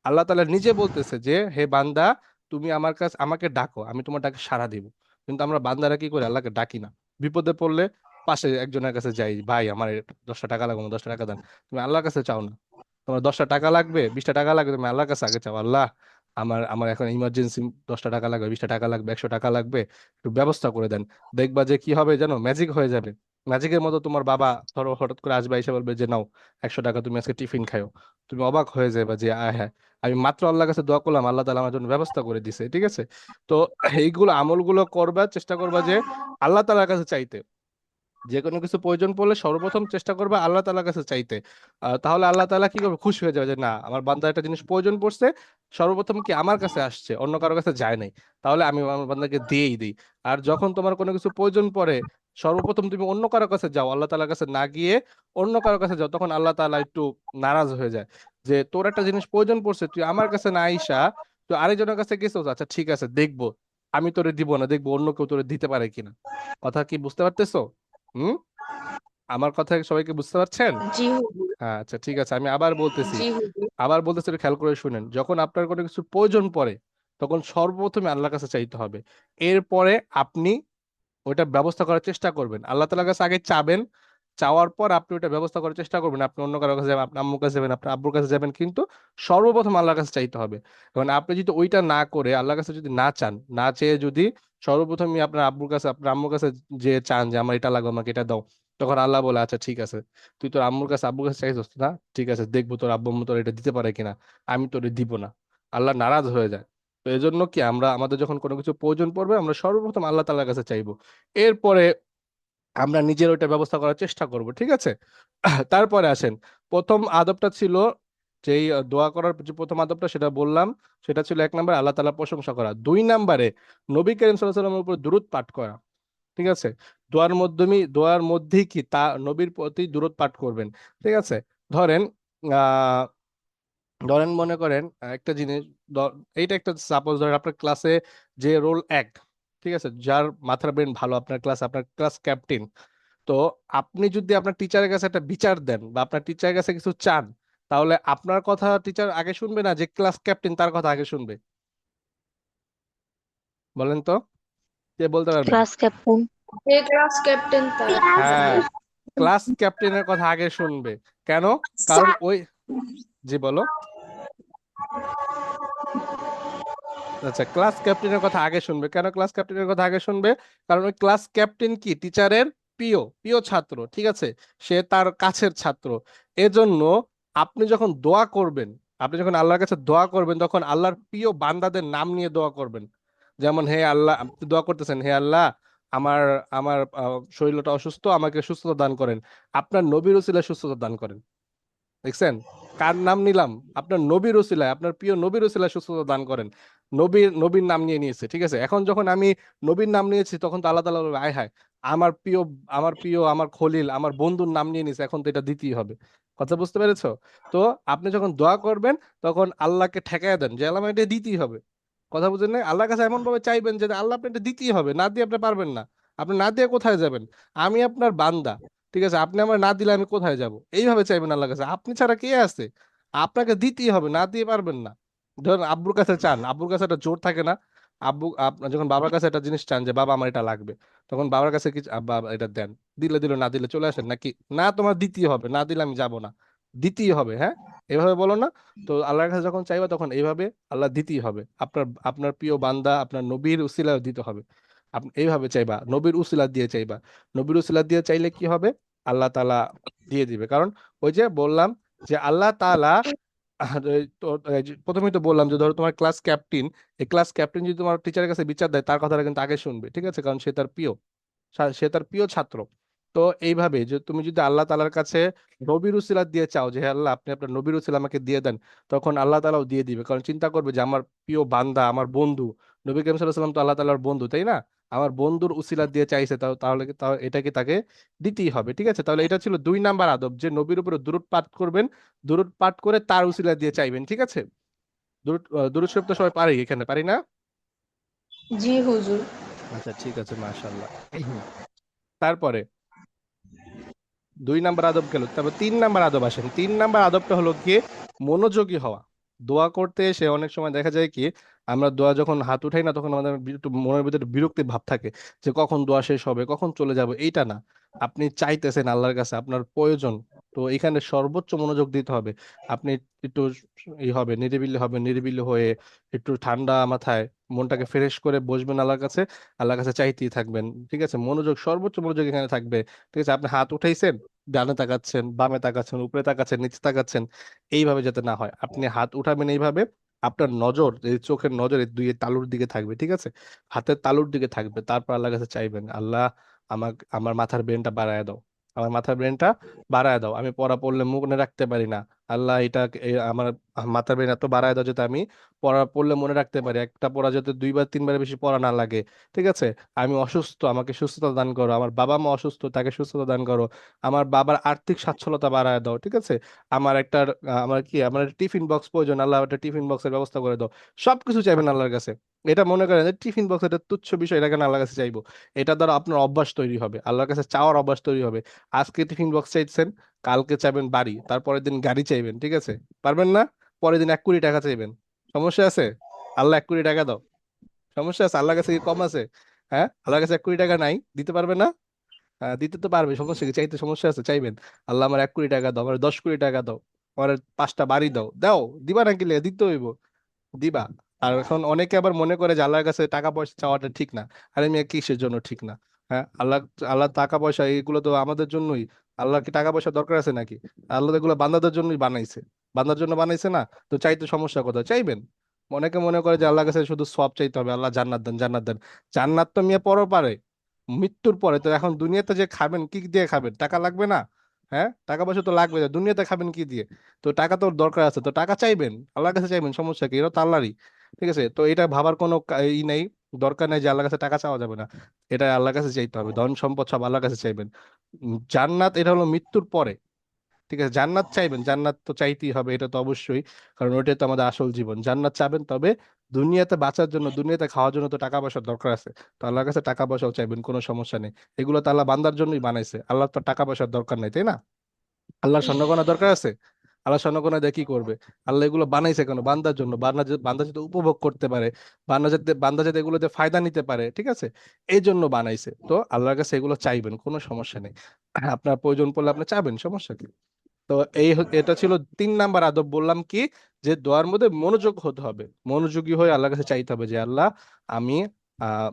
আল্লাহ তাআলা নিজে বলতেছে যে হে বান্দা, তুমি আমার কাছে আমাকে ডাকো, আমি তোমার ডাকে সাড়া দিব। কিন্তু আমরা বান্দারা কি করি, আল্লাহকে ডাকি না। বিপদে পড়লে পাশে একজনের কাছে যাই, ভাই আমার 10টা টাকা লাগবে, 10টা টাকা দেন। তুমি আল্লাহর কাছে চাও না। তোমার 10টা টাকা লাগবে, 20টা টাকা লাগবে, তুমি আল্লাহর কাছে আগে চাও, আল্লাহ আমার আমার এখন ইমার্জেন্সি 10টা টাকা লাগবে, 20টা টাকা লাগবে, 100 টাকা লাগবে, একটু ব্যবস্থা করে দেন। দেখবা যে কি হবে জানো, ম্যাজিক হয়ে যাবে। ম্যাজিকের মতো তোমার বাবা ধরো হঠাৎ করে আসবে, এসে বলবে যে নাও 100 টাকা, তুমি আজকে টিফিন খাও। তুমি অবাক হয়ে যাবে যে আয় হ্যাঁ, আমি মাত্র আল্লাহর কাছে দোয়া করলাম, আল্লাহ তাআলা আমার জন্য ব্যবস্থা করে দিছে। ঠিক আছে। তো এইগুলো আমলগুলো করবার চেষ্টা করবা যে আল্লাহ তাআলার কাছে চাইতে। যে কোনো কিছু প্রয়োজন পড়লে সর্বপ্রথম চেষ্টা করবে আল্লাহ তাআলার কাছে চাইতে। তাহলে আল্লাহ তাআলা কি করবে, খুশি হয়ে যাবে যে না, আমার বান্দা একটা জিনিস প্রয়োজন পড়ছে, সর্বপ্রথম কি আমার কাছে আসছে, অন্য কারো কাছে যায় নাই, তাহলে আমি আমার বান্দাকে দিয়েই দিই। আর যখন তোমার কোনো কিছু প্রয়োজন পড়ে, সর্বপ্রথম তুমি অন্য কারো কাছে যাও, আল্লাহ তাআলার কাছে না গিয়ে অন্য কারো কাছে যাও, তখন আল্লাহ তাআলা একটু নারাজ হয়ে যায় যে তোর একটা জিনিস প্রয়োজন পড়ছে, তুই আমার কাছে না আইসা তুই আরেকজনের কাছে গেছিস। আচ্ছা ঠিক আছে, দেখবো, আমি তোরে দিব না, দেখবো অন্য কেউ তোরে দিতে পারে কিনা। কথা কি বুঝতে পারতেছো? হুম? আমার কথা সবাইকে বুঝতে পারছেন? জি হুজুর। হ্যাঁ, আচ্ছা ঠিক আছে, আমি আবার বলতেছি। জি হুজুর। আবার বলতেছি, একটু খেয়াল করে শুনেন। যখন আপনার কোনো কিছু প্রয়োজন পড়ে তখন সর্বপ্রথমে আল্লাহর কাছে চাইতে হবে। এরপরে আপনি ওইটা ব্যবস্থা করার চেষ্টা করবেন, আল্লাহ তাআলার কাছে আগে চাবেন। চাওয়ার পর আপনি ওইটা ব্যবস্থা করার চেষ্টা করবেন। আপনি অন্য কারো কাছে যাবেন, আপনার আম্মুর কাছে যাবেন, আপনার আব্বুর কাছে যাবেন, কিন্তু সর্বপ্রথম আল্লাহর কাছে চাইতে হবে। কারণ আপনি যদি ওইটা না করে আল্লাহর কাছে যদি না চান, না চেয়ে যদি সর্বপ্রথমই আপনার আব্বুর কাছে আপনার আম্মুর কাছে যে চান যে আমার এটা লাগবে, আমাকে এটা দাও, তখন আল্লাহ বলে আচ্ছা ঠিক আছে, তুই তোর আম্মুর কাছে আব্বুর কাছে চাইছিস না, ঠিক আছে, দেখবো তোর আব্বু আম্মু তোর এটা দিতে পারে কিনা, আমি তোরে দিব না। আল্লাহ নারাজ হয়ে যায়। তো এই জন্য কি আমরা আমাদের যখন কোনো কিছু প্রয়োজন পড়বে আমরা সর্বপ্রথম আল্লাহ তাআলার কাছে চাইবো। এরপরে আমরা নিজের ওইটা ব্যবস্থা করার চেষ্টা করব, ঠিক আছে? তারপরে আসেন, প্রথম আদবটা ছিল যেই দোয়া করার যে প্রথম আদবটা সেটা বললাম, সেটা ছিল 1 নম্বর আল্লাহ তাআলার প্রশংসা করা, 2 নম্বরে নবী করিম সাল্লাল্লাহু আলাইহি ওয়াসাল্লামের উপর দুরূদ পাঠ করা। ঠিক আছে? দোয়ার মধ্যেই কি তা নবীর প্রতি দুরূদ পাঠ করবেন। ঠিক আছে? ধরেন আহ ধরেন মনে করেন একটা জিনিস, এইটা একটা সাপোজ ধরেন আপনার ক্লাসে যে রোল 1, ঠিক আছে, যার মাথার ব্রেন ভালো আপনার ক্লাস, আপনার ক্লাস ক্যাপ্টেন। তো আপনি যদি আপনার টিচারের কাছে একটা বিচার দেন বা আপনার টিচারের কাছে কিছু চান, তাহলে আপনার কথা টিচার আগে শুনবে না যে ক্লাস ক্যাপ্টেন তার কথা আগে শুনবে? বলেন তো, কে বলতে পারবেন? Class captain. যে ক্লাস ক্যাপ্টেন তার। হ্যাঁ, ক্লাস ক্যাপ্টেনের কথা আগে শুনবে। কেন? কারণ স্যার, ওই, জি বলো। আচ্ছা, ক্লাস ক্যাপ্টেনের কথা আগে শুনবে কেন? ক্লাস ক্যাপ্টেনের কথা আগে শুনবে কারণ ওই ক্লাস ক্যাপ্টেন কি টিচারের প্রিয় প্রিয় ছাত্র, ঠিক আছে, সে তার কাছের ছাত্র। এজন্য আপনি যখন দোয়া করবেন, আপনি যখন আল্লাহর কাছে দোয়া করবেন, তখন আল্লাহর প্রিয় বান্দাদের নাম নিয়ে দোয়া করবেন। যেমন হে আল্লাহ, আপনি দোয়া করতেছেন, হে আল্লাহ আমার আমার শরীরটা অসুস্থ, আমাকে সুস্থতা দান করেন, আপনার নবীর উসিলায় সুস্থতা দান করেন। দেখছেন কার নাম নিলাম? আপনার নবীর উসিলায়, আপনার প্রিয় নবীর উসিলায় সুস্থতা দান করেন। নবীর নাম নিয়ে নিয়েছে, ঠিক আছে। এখন যখন আমি নবীর নাম নিয়েছি তখন তো আল্লাহ তাআলা বলবে, আয় হায়, আমার প্রিয় আমার খলিল আমার বন্ধুর নাম নিয়ে নিয়েছে, এখন তো এটা দিতেই হবে। কথা বুঝতে পেরেছো? তো আপনি যখন দোয়া করবেন তখন আল্লাহকে ঠেকায় দেন যে আল্লাহ আমার এটা দিতেই হবে। কথা বুঝেন না? আল্লাহর কাছে এমন ভাবে চাইবেন যে আল্লাহ আপনি এটা দিতেই হবে, না দিয়ে আপনি পারবেন না। আপনি না দিয়ে কোথায় যাবেন? আমি আপনার বান্দা, ঠিক আছে, আপনি আমার না দিলে আমি কোথায় যাব? এইভাবে চাইবেন আল্লাহর কাছে, আপনি ছাড়া কে আছে? আপনাকে দিতেই হবে, না দিয়ে পারবেন না। ধরুন আব্বুর কাছে চান, আব্বুর কাছে একটা জোর থাকে না? আপনার যখন বাবার কাছে একটা জিনিস চান যে বাবা আমার এটা লাগবে, তখন বাবার কাছে কি আব্বা এটা দেন, দিলে দিল, না দিলে চলে আসেন নাকি? না, তোমার দিতেই হবে, না দিলে আমি যাব না, দিতেই হবে, হ্যাঁ, এভাবে বলো না? তো আল্লাহর কাছে যখন চাইবা তখন এইভাবে আল্লাহ দিতেই হবে। আপনার আপনার প্রিয় বান্দা আপনার নবীর উসিলায় দিতে হবে। আপনি এইভাবে চাইবা, নবীর উসিলা দিয়ে চাইবা। নবীর উসিলা দিয়ে চাইলে কি হবে? আল্লাহ তাআলা দিয়ে দিবে। কারণ ওই যে বললাম যে আল্লাহ তাআলা এই তো এই যে প্রথমেই তো বললাম যে ধরো তোমার ক্লাস ক্যাপ্টেন, এই ক্লাস ক্যাপ্টেন যদি তোমার টিচারের কাছে বিচার দেয় তার কথাটা কিন্তু আগে শুনবে, ঠিক আছে, কারণ সে তার প্রিয়, সে তার প্রিয় ছাত্র। তো এইভাবে যে তুমি যদি আল্লাহ তাআলার কাছে নবীর উসিলা দিয়ে চাও যে হে আল্লাহ আপনি আপনার নবীর উসিলা আমাকে দিয়ে দেন, তখন আল্লাহ তাআলাও দিয়ে দিবে। কারণ চিন্তা করবে যে আমার প্রিয় বান্দা আমার বন্ধু, নবী করিম সাল্লাল্লাহু আলাইহি ওয়াসাল্লাম তো আল্লাহ তাআলার বন্ধু, তাই না? আমার বন্ধুর উসিলা দিয়ে চাইছে, তাহলে এটা কি তাকে দিতেই হবে, ঠিক আছে। তাহলে এটা ছিল 2 নাম্বার আদব, যে নবীর উপরে দুরূদ পাঠ করবেন, দুরূদ পাঠ করে তার উসিলা দিয়ে চাইবেন, ঠিক আছে। দুরূদ শরীফ তো সবাই পারি, এখানে পারি না? জি হুজুর। আচ্ছা ঠিক আছে, মাশাআল্লাহ। তারপরে 2 নাম্বার আদব গেল, তারপর 3 নাম্বার আদব আসেন। 3 নাম্বার আদবটা হলো গিয়ে মনোযোগী হওয়া। দোয়া করতে এসে অনেক সময় দেখা যায় কি, আমরা দোয়া যখন হাত উঠাই না তখন আমাদের একটু মনের ভিতরে বিরক্তি ভাব থাকে যে কখন দোয়া শেষ হবে, কখন চলে যাবে। এইটা না, আপনি চাইতেছেন আল্লাহর কাছে, আপনার প্রয়োজন, তো এখানে সর্বোচ্চ মনোযোগ দিতে হবে। আপনি একটু হবে নিরিবিলি, হবে নিরিবিলি হয়ে একটু ঠান্ডা মাথায় মনটাকে ফ্রেশ করে বসবেন আল্লাহর কাছে, আল্লাহর কাছে চাইতেই থাকবেন, ঠিক আছে। মনোযোগ, সর্বোচ্চ মনোযোগ এখানে থাকবে, ঠিক আছে। আপনি হাত উঠাইছেন, ডানে তাকাচ্ছেন, বামে তাকাচ্ছেন, উপরে তাকাচ্ছেন, নিচে তাকাচ্ছেন, এইভাবে যাতে না হয়। আপনি হাত উঠাবেন এইভাবে, আপনার নজর এই চোখের নজর এই দুই তালুর দিকে থাকবে, ঠিক আছে, হাতের তালুর দিকে থাকবে। তারপর আল্লাহর কাছে চাইবেন, আল্লাহ আমার মাথার ব্রেনটা বাড়ায় দাও, আমার মাথার ব্রেনটা বাড়ায় দাও, আমি পড়া পড়লে মনে রাখতে পারি না। আল্লাহ এটা আমার মাথার ব্রেন এত বাড়ায় দাও যাতে আমি পড়লে মনে রাখতে পারি, একটা পড়া যাতে 2 বার 3 বারের বেশি পড়া না লাগে। ঠিক আছে? আমি অসুস্থ, আমাকে সুস্থতা দান করো। আমার বাবা মা অসুস্থ, তাকে সুস্থতা দান করো। আমার বাবার আর্থিক সচ্ছলতা বাড়ায় দাও। ঠিক আছে? আমার একটা টিফিন বক্স প্রয়োজন, আল্লাহ একটা টিফিন বক্সের ব্যবস্থা করে দাও। সবকিছু চাইবেন আল্লাহর কাছে। এটা মনে করেন যে টিফিন বক্স এটা তুচ্ছ বিষয়, এটা কেন আল্লাহর কাছে চাইবো? এটা দ্বারা আপনার অভ্যাস তৈরি হবে, আল্লাহর কাছে চাওয়ার অভ্যাস তৈরি হবে। আজকে টিফিন বক্স চাইছেন, কালকে চাইবেন বাড়ি, তারপরের দিন গাড়ি চাইবেন। ঠিক আছে? পারবেন না? পরের দিন 1 কোটি টাকা চাইবেন। সমস্যা আছে? আল্লাহ 1 কোটি টাকা দাও। সমস্যা আছে? আল্লাহর কাছে কি কম আছে? হ্যাঁ, আল্লাহর কাছে 1 কোটি টাকা নাই, দিতে পারবে না? দিতে তো পারবে, সমস্যা কি? চাইতে সমস্যা আছে? চাইবেন, আল্লাহ আমার 1 কোটি টাকা দাও, আমার 10 কোটি টাকা দাও, আমার 5টা বাড়ি দাও। দাও, দিবা নাকি? দিতে হইব, দিবা। আর এখন অনেকে আবার মনে করে যে আল্লাহর কাছে টাকা পয়সা চাওয়াটা ঠিক না। আরে মেয়ে, কিসের জন্য ঠিক না? হ্যাঁ, আল্লাহ আল্লাহ টাকা পয়সা এগুলো তো আমাদের জন্যই। আল্লাহ কি টাকা পয়সা দরকার আছে নাকি? আল্লাহ তো এগুলো বান্দাদের জন্যই বানাইছে। বান্দার জন্য বানাইছে না? তো চাইতে সমস্যা কোথায়? চাইবেন। অনেকে মনে করে যে আল্লাহর কাছে শুধু সওয়াব চাইতে হবে, আল্লাহ জান্নাত দেন, জান্নাত দেন। জান্নাত তো মেয়ে পারে, মৃত্যুর পরে। তো এখন দুনিয়াতে যে খাবেন, কি দিয়ে খাবেন? টাকা লাগবে না? হ্যাঁ, টাকা পয়সা তো লাগবে, দুনিয়াতে খাবেন কি দিয়ে? তো টাকা তো দরকার আছে, তো টাকা চাইবেন, আল্লাহর কাছে চাইবেন, সমস্যা কি? এটা তো আল্লাহরই। ঠিক আছে? তো এটা ভাবার কোনো ই নেই, দরকার নেই যে আল্লাহর কাছে টাকা চাওয়া যাবে না। এটা আল্লাহর কাছে চাইতে হবে, ধন সম্পদ সব আল্লাহর কাছে চাইবেন। জান্নাত এটা হলো মৃত্যুর পরে। ঠিক আছে? জান্নাত চাইবেন, জান্নাত তো চাইতেই হবে, এটা তো অবশ্যই, কারণ ওইটাই তো আমাদের আসল জীবন। জান্নাত চাবেন, তবে দুনিয়াতে বাঁচার জন্য, দুনিয়াতে খাওয়ার জন্য তো টাকা পয়সার দরকার আছে। তো আল্লাহর কাছে টাকা পয়সাও চাইবেন, কোনো সমস্যা নেই। এগুলো তো আল্লাহ বান্দার জন্যই বানাইছে, আল্লাহ তো টাকা পয়সার দরকার নাই, তাই না? আল্লাহর স্বর্ণগণা দরকার আছে? আল্লাহ স্বর্ণগণা দিয়ে কি করবে? আল্লাহ এগুলো বানাইছে কেন? বান্দার জন্য, বান্দা যাতে উপভোগ করতে পারে, বান্দা যাতে এগুলোতে ফায়দা নিতে পারে। ঠিক আছে? এই জন্য বানাইছে। তো আল্লাহর কাছে এগুলো চাইবেন, কোনো সমস্যা নেই। আপনার প্রয়োজন পড়লে আপনি চাবেন, সমস্যা কি? তো এটা ছিল 3 নাম্বার আদব। বললাম কি, যে দোয়ার মধ্যে মনোযোগ হতে হবে, মনোযোগী হয়ে আল্লাহর কাছে চাইতে হবে যে আল্লাহ আমি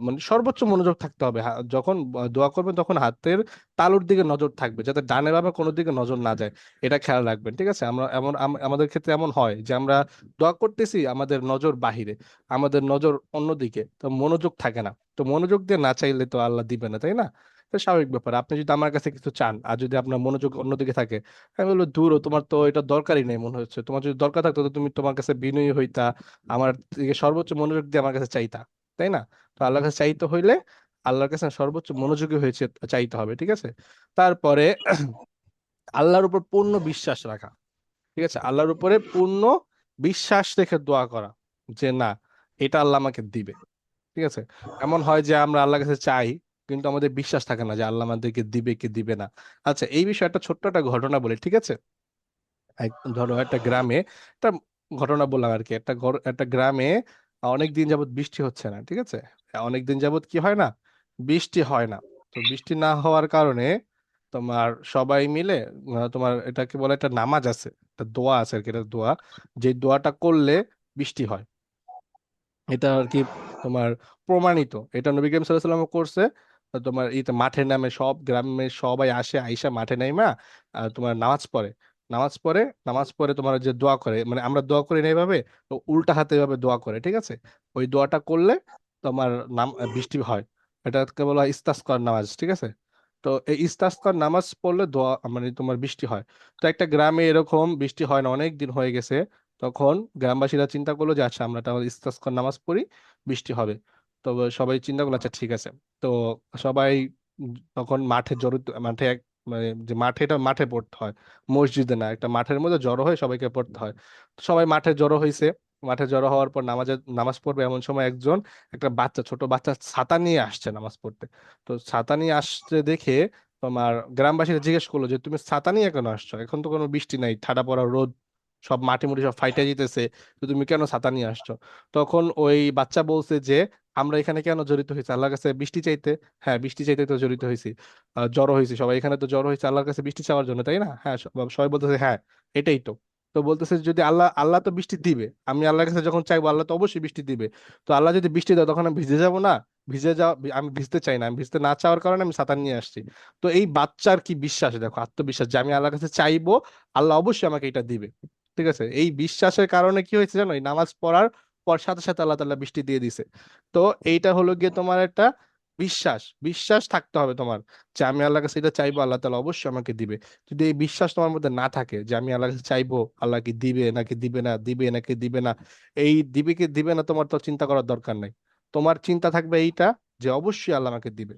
মানে সর্বোচ্চ মনোযোগ থাকতে হবে। যখন দোয়া করবেন তখন হাতের তালুর দিকে নজর থাকবে, যাতে ডানে বামে কোনো দিকে নজর না যায়। এটা খেয়াল রাখবেন। ঠিক আছে? আমরা আমাদের ক্ষেত্রে এমন হয় যে আমরা দোয়া করতেছি, আমাদের নজর বাহিরে, আমাদের নজর অন্যদিকে, তো মনোযোগ থাকে না। তো মনোযোগ দিয়ে না চাইলে তো আল্লাহ দিবে না, তাই না? তো স্বাভাবিক ব্যাপার, আপনি যদি আমার কাছে কিছু চান আর যদি আপনার মনোযোগ অন্যদিকে থাকে, আমি বলবো দূর হ, তোমার তো এটা দরকারই নেই মনে হচ্ছে। তোমার যদি দরকার থাকতো তো তুমি তোমার কাছে বিনয়ী হইতা, আমার দিকে সর্বোচ্চ মনোযোগ দিয়ে আমার কাছে চাইতা, তাই না? তো আল্লাহর কাছে চাইতে হইলে আল্লাহর কাছে সর্বোচ্চ মনোযোগী হয়েছে চাইতে হবে। ঠিক আছে? তারপরে আল্লাহর উপর পূর্ণ বিশ্বাস রাখা। ঠিক আছে? আল্লাহর উপরে পূর্ণ বিশ্বাস রেখে দোয়া করা, যে না, এটা আল্লাহ আমাকে দিবে। ঠিক আছে? এমন হয় যে আমরা আল্লাহর কাছে চাই, কিন্তু আমাদের বিশ্বাস থাকে না যে আল্লাহ আমাদেরকে দিবে কি দিবে না। আচ্ছা, এই বিষয়ে একটা ছোট্ট একটা ঘটনা বলি। ঠিক আছে? ধরো একটা গ্রামে, একটা ঘটনা বললাম আর কি, একটা গ্রামে অনেক দিন যাবত বৃষ্টি হচ্ছে না। ঠিক আছে? অনেক দিন যাবত কি হয় না? বৃষ্টি হয় না। তো বৃষ্টি না হওয়ার কারণে তোমার সবাই মিলে তোমার এটাকে বলে একটা নামাজ আছে, একটা দোয়া আছে আর কি, এটা দোয়া, যে দোয়াটা করলে বৃষ্টি হয়। এটা আর কি তোমার প্রমাণিত, এটা নবী করিম সাল্লাল্লাহু আলাইহি ওয়াসাল্লাম করছে। তো তোমার এই মাঠে নামে, সব গ্রামের সবাই আসে, আইসা মাঠে নাইমা তোমার নামাজ পড়ে তোমার যে দোয়া করে, মানে আমরা দোয়া করি না এইভাবে, তো উল্টা হাতে এভাবে দোয়া করে। ঠিক আছে? ওই দোয়াটা করলে তোমার বৃষ্টি হয়। এটাকে বলা হয় ইস্তাসকার নামাজ। ঠিক আছে? তো এই ইস্তাসকার নামাজ পড়লে দোয়া মানে তোমার বৃষ্টি হয়। তো একটা গ্রামে এরকম বৃষ্টি হয় না, অনেক দিন হয়ে গেছে। তখন গ্রামবাসীরা চিন্তা করলো যে আচ্ছা, আমরা তাহলে ইস্তাসকার নামাজ পড়ি, বৃষ্টি হবে। তো সবাই চিন্তা করলো আচ্ছা ঠিক আছে। তো সবাই তখন মাঠে মাঠে মানে যে এটা মাঠে পড়তে হয়, মসজিদে না, একটা মাঠের মধ্যে জড়ো হয়ে সবাইকে পড়তে হয়। তো সবাই মাঠে জড়ো হয়েছে। মাঠে জড়ো হওয়ার পর নামাজ পড়বে, এমন সময় একটা ছোট বাচ্চা ছাতা নিয়ে আসছে নামাজ পড়তে। তো ছাতা নিয়ে আসছে দেখে তোমার গ্রামবাসীরা জিজ্ঞেস করলো যে তুমি ছাতা নিয়ে কেন আসছো? এখন তো কোনো বৃষ্টি নাই, ঠাডা পড়া রোদ, সব মাটি মুটি সব ফাইটা যেতেছে, তো তুমি কেন ছাতা নিয়ে আসছো? তখন ওই বাচ্চা বলছে যে আমরা এখানে কেন জড়িত হয়েছি? আল্লাহর কাছে বৃষ্টি চাইতে। হ্যাঁ, বৃষ্টি চাইতে তো জড়িত হয়েছি, জড়ো হয়েছি সবাই এখানে, তো জড়ো হয়েছে আল্লাহর কাছে বৃষ্টি চাওয়ার জন্য, তাই না? হ্যাঁ, সবাই বলতেছে হ্যাঁ, এটাই তো। তো বলতেছে যদি আল্লাহ আল্লাহ তো বৃষ্টি দিবে, আমি আল্লাহর কাছে যখন চাইবো আল্লাহ তো অবশ্যই বৃষ্টি দিবে। তো আল্লাহ যদি বৃষ্টি দেয় তখন আমি ভিজে যাব না? আমি ভিজতে চাই না, আমি ভিজতে না চাওয়ার কারণে আমি ছাতা নিয়ে আসছি। তো এই বাচ্চার কি বিশ্বাস দেখো, আত্মবিশ্বাস, যে আমি আল্লাহর কাছে চাইবো, আল্লাহ অবশ্যই আমাকে এটা দিবে। ঠিক আছে? এই বিশ্বাসের কারণে কি হয়েছে জানো, এই নামাজ পড়ার পর সাথে সাথে আল্লাহ তাআলা বৃষ্টি দিয়ে দিছে। তো এইটা হলো গিয়ে তোমার একটা বিশ্বাস বিশ্বাস থাকতে হবে তোমার যে আমি আল্লাহর কাছে এটা চাইবো, আল্লাহ তাআলা অবশ্যই আমাকে দিবে। যদি এই বিশ্বাস তোমার মধ্যে না থাকে যে আমি আল্লাহর কাছে চাইবো আল্লাহ কি দিবে নাকি দিবে না, দিবে নাকি দিবে না, এই দিবে কি দিবে না তোমার তো চিন্তা করার দরকার নাই। তোমার চিন্তা থাকবে এইটা যে অবশ্যই আল্লাহ আমাকে দিবে।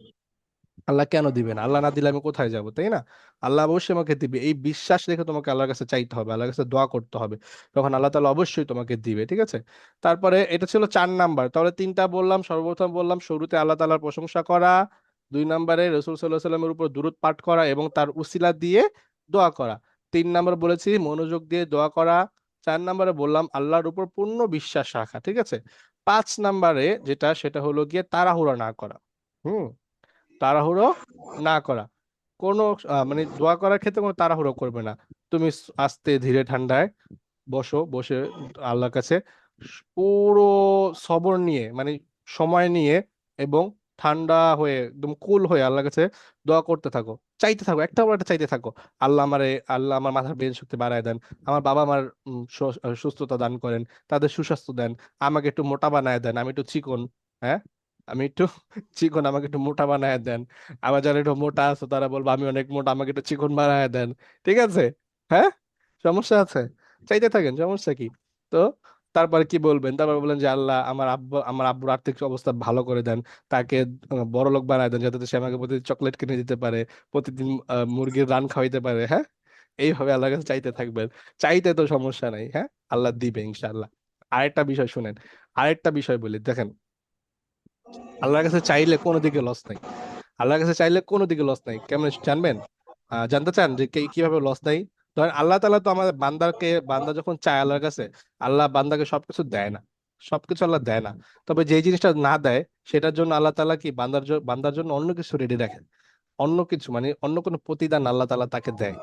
আল্লাহ কেন দিবে না, আল্লাহ না দিলে আমি কোথায় যাব, তাই না? আল্লাহ অবশ্যই আমাকে দিবে, এই বিশ্বাস রেখে তোমাকে আল্লাহর কাছে চাইতে হবে, আল্লাহর কাছে দোয়া করতে হবে। তখন আল্লাহ তাআলা অবশ্যই তোমাকে দিবে, ঠিক আছে? তারপরে এটা ছিল 4 নাম্বার। তাহলে তিনটা বললাম, সর্বপ্রথম বললাম শুরুতে আল্লাহ তাআলার প্রশংসা করা, 2 নম্বরে রাসূল সাল্লাল্লাহু আলাইহি সাল্লামের উপর দুরূদ পাঠ করা এবং তার উসিলা দিয়ে দোয়া করা। 3 নম্বর বলেছি মনোযোগ দিয়ে দোয়া করা। 4 নম্বরে বললাম আল্লাহর উপর পূর্ণ বিশ্বাস রাখা, ঠিক আছে? 5 নম্বরে যেটা সেটা হলো গিয়ে তাড়াহুড়া না করা। হুম। তাড়াহুড়ো না করা। কোনো মানে দোয়া করার ক্ষেত্রে কোনো তাড়াহুড়ো করবে না। তুমি আস্তে ধীরে ঠান্ডায় বসো, বসে আল্লাহর কাছে পুরো সবর নিয়ে মানে সময় নিয়ে এবং ঠান্ডা হয়ে একদম কুল হয়ে আল্লাহর কাছে দোয়া করতে থাকো, চাইতে থাকো, একটা পর একটা চাইতে থাকো। আল্লাহ আমার মাথার ব্রেন শক্তি বাড়ায় দেন, আমার বাবা আমার সুস্থতা দান করেন, তাদের সুস্বাস্থ্য দেন, আমাকে একটু মোটা বানায় দেন, আমি একটু চিকন, হ্যাঁ আমি একটু চিকন, আমাকে একটু মোটা বানায় দেন। আবার যারা একটু মোটা আছে তারা বলবো আমি অনেক মোটা, আমাকে একটু চিকন বানায় দেন। ঠিক আছে? হ্যাঁ, সমস্যা আছে? চাইতে থাকেন, সমস্যা কি? তো তারপরে কি বলবেন? তারপর বলেন যে আল্লাহ আমার আব্বুর আর্থিক অবস্থা ভালো করে দেন, তাকে বড়লোক বানায় দেন যাতে সে আমাকে প্রতিদিন চকলেট কিনে দিতে পারে, প্রতিদিন মুরগির রান খাওয়াইতে পারে। হ্যাঁ, এইভাবে আল্লাহর কাছে চাইতে থাকবেন। চাইতে তো সমস্যা নাই, হ্যাঁ, আল্লাহ দিবে ইনশাআল্লাহ। আরেকটা বিষয় শুনেন, আরেকটা বিষয় বলি, দেখেন, আল্লাহর কাছে চাইলে কোনো দিকে লস নাই। আল্লাহর কাছে চাইলে কোনো দিকে লস নাই, কেমন জানবেন? জানতে চান যে কিভাবে লস নাই? ধরেন আল্লাহ তাআলা তো আমাদের বান্দা যখন চায় আল্লাহর কাছে, আল্লাহ বান্দাকে সবকিছু দেয় না, সবকিছু আল্লাহ দেয় না। তবে যে জিনিসটা না দেয় সেটার জন্য আল্লাহ তাআলা কি বান্দার জন্য অন্য কিছু রেডি রাখেন। অন্য কিছু মানে অন্য কোনো প্রতিদান আল্লাহ তাআলা তাকে দেয়।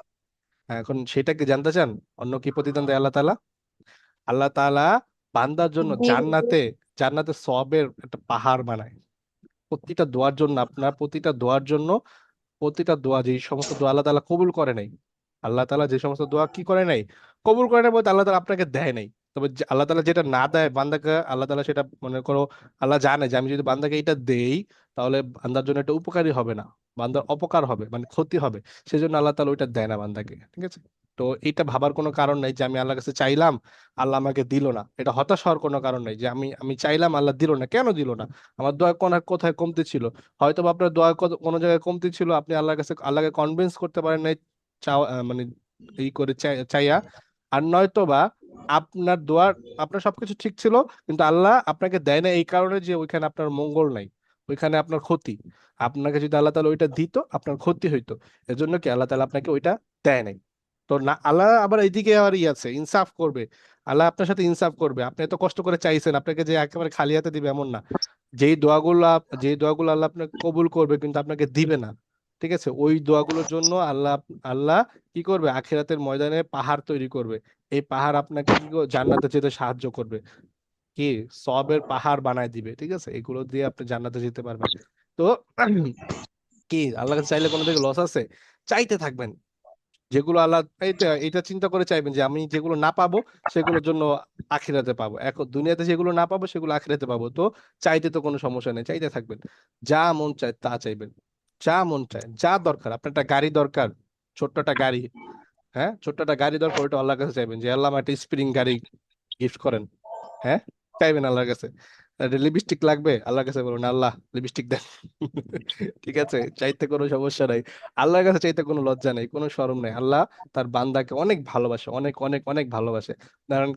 এখন সেটা কি জানতে চান? অন্য কি প্রতিদান দেয় আল্লাহ তাআলা? আল্লাহ তাআলা বান্দার জন্য জি হুজুর। জান্নাতে জান্নাতে সওয়াবের একটা পাহাড় বানায়। প্রতিটা দোয়ার জন্য, আপনার প্রতিটা দোয়ার জন্য, প্রতিটা দোয়া যে সমস্ত দোয়া আল্লাহ তাআলা কবুল করে নাই, আল্লাহ তাআলা যে সমস্ত দোয়া কি করে নাই, কবুল করে নাই বলতে আল্লাহ তাআলা আপনাকে দেয় নাই। তবে আল্লাহ তাআলা যেটা না দেয় বান্দাকে, আল্লাহ তাআলা সেটা মনে করো আল্লাহ জানে যে আমি যদি বান্দাকে এটা দেই তাহলে বান্দার জন্য এটা উপকারী হবে না, বান্দার অপকার হবে মানে ক্ষতি হবে। সেজন্য আল্লাহ তাআলা ওইটা দেয় না বান্দাকে, ঠিক আছে? তো এটা ভাবার কোনো কারণ নাই যে আমি আল্লাহর কাছে চাইলাম আল্লাহ আমাকে দিল না, এটা হতাশ হওয়ার কোনো কারণ নাই যে আমি চাইলাম আল্লাহ দিল না, কেন দিল না? আমার দোয়া কোন কোথায় কমতি ছিল? হয়তো বা আপনার দোয়া কোনো জায়গায় কমতি ছিল, আপনি আল্লাহকে কনভিন্স করতে পারেন নাই, মানে এই করে চাইয়া। আর নয়তো বা আপনার দোয়ার আপনার সবকিছু ঠিক ছিল কিন্তু আল্লাহ আপনাকে দেয় না এই কারণে যে ওইখানে আপনার মঙ্গল নাই, ওইখানে আপনার ক্ষতি। আপনাকে যদি আল্লাহ তাআলা ওইটা দিত আপনার ক্ষতি হইতো, এজন্য কি আল্লাহ তাআলা আপনাকে ওইটা দেয় নাই। তো না, আল্লাহ আবার এইদিকে আবার আছে, ইনসাফ করবে। আল্লাহ আপনার সাথে ইনসাফ করবে, আপনি এত কষ্ট করে চাইছেন, আপনাকে যে একেবারে খালি হাতে দিবে এমন না। যেই দোয়াগুলো আল্লাহ আপনাকে কবুল করবে কিন্তু আপনাকে দিবে না, ঠিক আছে, ওই দোয়াগুলোর জন্য আল্লাহ আল্লাহ কি করবে, আখিরাতের ময়দানে পাহাড় তৈরি করবে। এই পাহাড় আপনাকে জান্নাতে যেতে সাহায্য করবে, কি সবের পাহাড় বানায় দিবে, ঠিক আছে, এগুলো দিয়ে আপনি জান্নাতে যেতে পারবেন। তো কি আল্লাহ কাছে চাইলে কোনো দিকে লস আছে? চাইতে থাকবেন যেগুলো আল্লাহ, এইটা এটা চিন্তা করে চাইবেন যে আমি যেগুলো না পাবো সেগুলোর জন্য আখিরাতে পাবো, এখন দুনিয়াতে যেগুলো না পাবো সেগুলো আখিরাতে পাবো। তো চাইতে তো কোনো সমস্যা নেই, চাইতে থাকবেন, যা মন চায় তা চাইবেন, যা মন চায়, যা দরকার, আপনার একটা গাড়ি দরকার, ছোট্ট একটা গাড়ি, হ্যাঁ ছোট্ট একটা গাড়ি দরকার, ওইটা আল্লাহর কাছে চাইবেন যে আল্লাহ আমার একটা স্প্রিং গাড়ি গিফট করেন। হ্যাঁ, চাইবেন আল্লাহর কাছে। লিপস্টিক লাগবে, আল্লাহর কাছে বলুন আল্লাহ লিপস্টিক দেন। ঠিক আছে, চাইতে কোনো সমস্যা নাই, আল্লাহর কাছে চাইতে কোনো লজ্জা নেই, কোনো শরম নেই। আল্লাহ তার বান্দাকে অনেক ভালোবাসে, অনেক অনেক অনেক ভালোবাসে। কারণ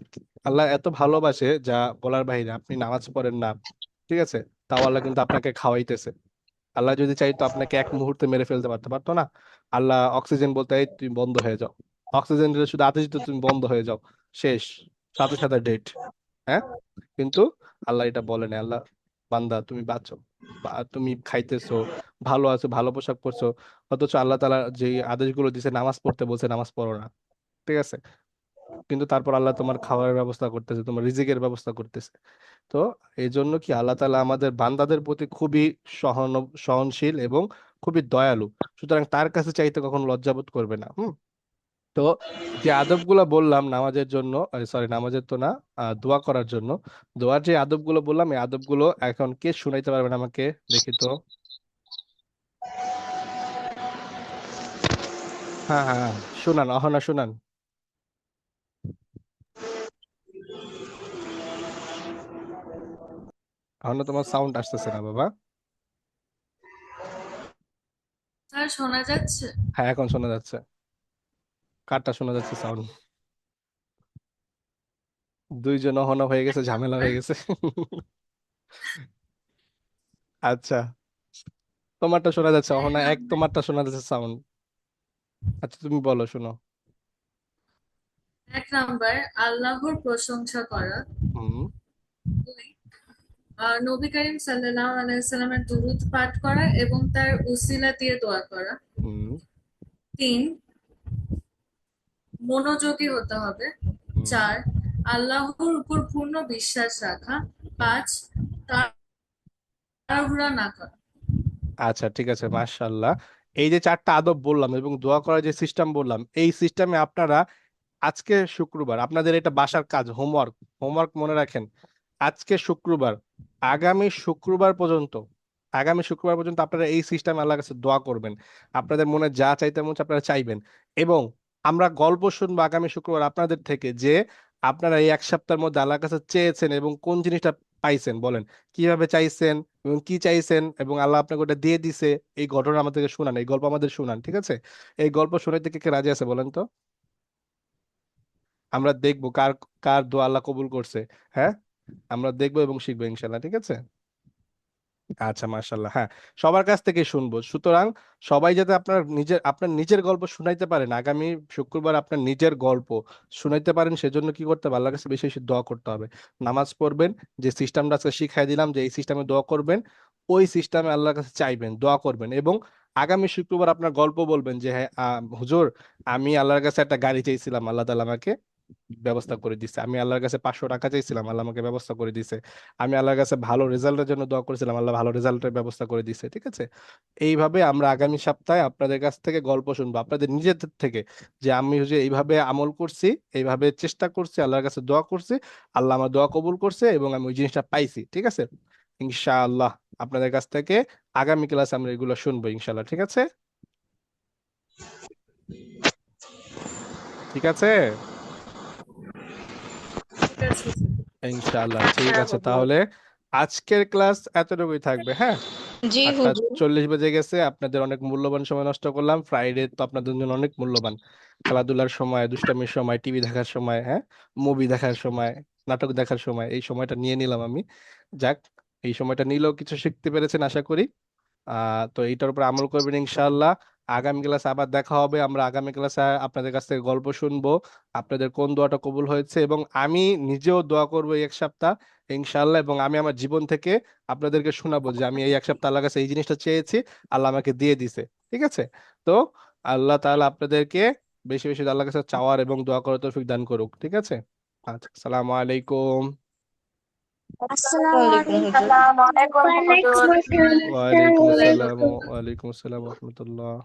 আল্লাহ এত ভালোবাসে যা বলার বাইরে। আপনি নামাজ পড়েন না, ঠিক আছে, তাও আল্লাহ কিন্তু আপনাকে খাওয়াইতেছে। আল্লাহ যদি চাইতো আপনাকে এক মুহূর্তে মেরে ফেলতে পারতো না? আল্লাহ অক্সিজেন বলতে এই তুমি বন্ধ হয়ে যাও, অক্সিজেন দিলে শুধু আদেশ দিতে তুমি বন্ধ হয়ে যাও, শেষ, সাথে সাথে ডেট। হ্যাঁ, কিন্তু আল্লাহ এটা বলেন, আল্লাহ বান্দা তুমি বাঁচো, বা তুমি খাইতেছো, ভালো আছো, ভালো পোশাক পরছো, অথচ আল্লাহ তাআলা যে আদেশগুলো দিছে নামাজ পড়তে বলছে নামাজ পড়ো না, ঠিক আছে, কিন্তু তারপর আল্লাহ তোমার খাবারের ব্যবস্থা করতেছে, তোমার রিজিকের ব্যবস্থা করতেছে। তো এই জন্য কি আল্লাহ তাআলা আমাদের বান্দাদের প্রতি খুবই সহনশীল এবং খুবই দয়ালু। সুতরাং তার কাছে চাইতে কখনো লজ্জাবোধ করবে না। তো যে আদবগুলো বললাম নামাজের জন্য, সরি নামাজের তো না, দোয়া করার জন্য, দোয়ার যে আদবগুলো বললাম এই আদবগুলো এখন কে শুনাইতে পারবেন আমাকে? দেখি তো। হ্যাঁ হ্যাঁ হ্যাঁ। শুনান, অহনা শুনান। অহনা, তোমার সাউন্ড আসতেছে না বাবা। স্যার শোনা যাচ্ছে? হ্যাঁ, এখন শোনা যাচ্ছে। কারটা শোনা যাচ্ছে সাউন্ড? দুইজন অহনা হয়ে গেছে, ঝামেলা হয়ে গেছে। আচ্ছা, তোমারটা শোনা যাচ্ছে এক অহনা এক, নাম্বার তোমারটা শোনা যাচ্ছে সাউন্ড। আচ্ছা, তুমি বলো, শোনো। 1 নাম্বার, আল্লাহর প্রশংসা করা। হুম 2, নবী করিম সাল্লাল্লাহু আলাইহি সাল্লামের দুরূদ পাঠ করা এবং তার উসিলা দিয়ে দোয়া করা। হুম 3, মনোযোগী হতে হবে। হুম। 4, আল্লাহর উপর পূর্ণ বিশ্বাস রাখা। 5, তাড়াহুড়া না করা। আচ্ছা, ঠিক আছে, মাশাআল্লাহ। এই যে চারটা আদব বললাম এবং দোয়া করার যে সিস্টেম বললাম, এই সিস্টেমে আপনারা আজকে শুক্রবার আপনাদের এটা বাসার কাজ, হোমওয়ার্ক, হোমওয়ার্ক মনে রাখেন। আজকে শুক্রবার, আগামী শুক্রবার পর্যন্ত, আগামী শুক্রবার পর্যন্ত আপনারা এই সিস্টেমে আল্লাহর কাছে দোয়া করবেন। আপনাদের মনে যা চাইতে মন চায় আপনারা চাইবেন। এবং আমরা গল্প শুনবো আগামী শুক্রবার আপনাদের থেকে, যে আপনারা এই 1 সপ্তাহের মধ্যে আল্লাহর কাছে চেয়েছেন এবং কোন জিনিসটা পাইছেন, বলেন কিভাবে চাইছেন এবং কি চাইছেন এবং আল্লাহ আপনাকে ওটা দিয়ে দিছে। এই ঘটনা আমাদেরকে শুনান, এই গল্প আমাদের শুনান, ঠিক আছে? এই গল্প শুনাইতে কে কে রাজি আছে বলেন তো? আমরা দেখবো কার কার দোয়া আল্লাহ কবুল করছে। হ্যাঁ, আমরা দেখবো এবং শিখবো ইনশাল্লাহ, ঠিক আছে? আচ্ছা, মাশাল্লাহ। হ্যাঁ, সবার কাছ থেকে শুনবো, সুতরাং সবাই যাতে আপনার নিজের গল্প শুনাইতে পারেন, আগামী শুক্রবার আপনার নিজের গল্প শুনাইতে পারেন, সেজন্য কি করতে হবে? আল্লাহর কাছে বেশি বেশি দোয়া করতে হবে। নামাজ পড়বেন, যে সিস্টেমটা আজকে শিখাই দিলাম যে এই সিস্টেমে দোয়া করবেন, ওই সিস্টেমে আল্লাহর কাছে চাইবেন, দোয়া করবেন। এবং আগামী শুক্রবার আপনার গল্প বলবেন যে হ্যাঁ, হুজুর, আমি আল্লাহর কাছে একটা গাড়ি চাইছিলাম, আল্লাহ তাআলা আমাকে ব্যবস্থা করে দিছে। আমি আল্লাহর কাছে 500 টাকা চাইছিলাম, আল্লাহ আমাকে ব্যবস্থা করে দিছে। আমি আল্লাহর কাছে ভালো রেজাল্টের জন্য দোয়া করেছিলাম, আল্লাহ ভালো রেজাল্টের ব্যবস্থা করে দিছে, ঠিক আছে? এইভাবে আমরা আগামী সপ্তাহে আপনাদের কাছ থেকে গল্প শুনবো, আপনাদের নিজেদের থেকে, যে আমি যে এইভাবে আমল করছি, এইভাবে চেষ্টা করছি, আল্লাহর কাছে দোয়া করছি, আল্লাহ আমার দোয়া কবুল করছে এবং আমি ওই জিনিসটা পাইছি, ঠিক আছে? ইনশাআল্লাহ আপনাদের কাছ থেকে আগামী ক্লাসে আমরা এগুলো শুনবো ইনশাআল্লাহ, ঠিক আছে? ঠিক আছে, ঠিক আছে স্যার। ইনশাআল্লাহ ঠিক হ্যাঁ আছে। হুজুর। তাহলে আজকের ক্লাস এতটুকুই থাকবে, হ্যাঁ? জি আটটা হুজুর। 40 বেজে গেছে, আপনাদের অনেক মূল্যবান সময় নষ্ট করলাম। ফ্রাইডে তো আপনাদের জন্য অনেক মূল্যবান, খেলাধুলার সময়, দুষ্টামির সময়, টিভি দেখার সময়, হ্যাঁ, মুভি দেখার সময়, নাটক দেখার সময়, এই সময়টা নিয়ে নিলাম আমি। যাক, এই সময়টা নিলেও কিছু শিখতে পেরেছেন আশা করি। তো এইটার উপর আমল করবেন ইনশাআল্লাহ। আগামী ক্লাসে আবার দেখা হবে, আমরা আগামী ক্লাসে আপনাদের কাছ থেকে গল্প শুনবো, আপনাদের কোন দোয়াটা কবুল হয়েছে, এবং আমি নিজেও দোয়া করবো এই 1 সপ্তাহ ইনশাআল্লাহ। এবং আমি আমার জীবন থেকে আপনাদেরকে শোনাবো যে আমি এই 1 সপ্তাহ আল্লাহর কাছে এই জিনিসটা চেয়েছি, আল্লাহ আমাকে দিয়ে দিছে, ঠিক আছে? তো আল্লাহ তাআলা আপনাদেরকে বেশি বেশি আল্লাহর কাছে চাওয়ার এবং দোয়া করার তৌফিক দান করুক, ঠিক আছে? আচ্ছা, আসসালামু আলাইকুম। আসসালামু ওয়ালাইকুম হুজুর। আলাইকুম। ওয়ালাইকুম ওয়ালাইকুম ওয়ালাইকুম আসসালাম। আসসালাম, আসসালাম। ওয়ালাইকুম আসসালাম রহমতুল্লাহ।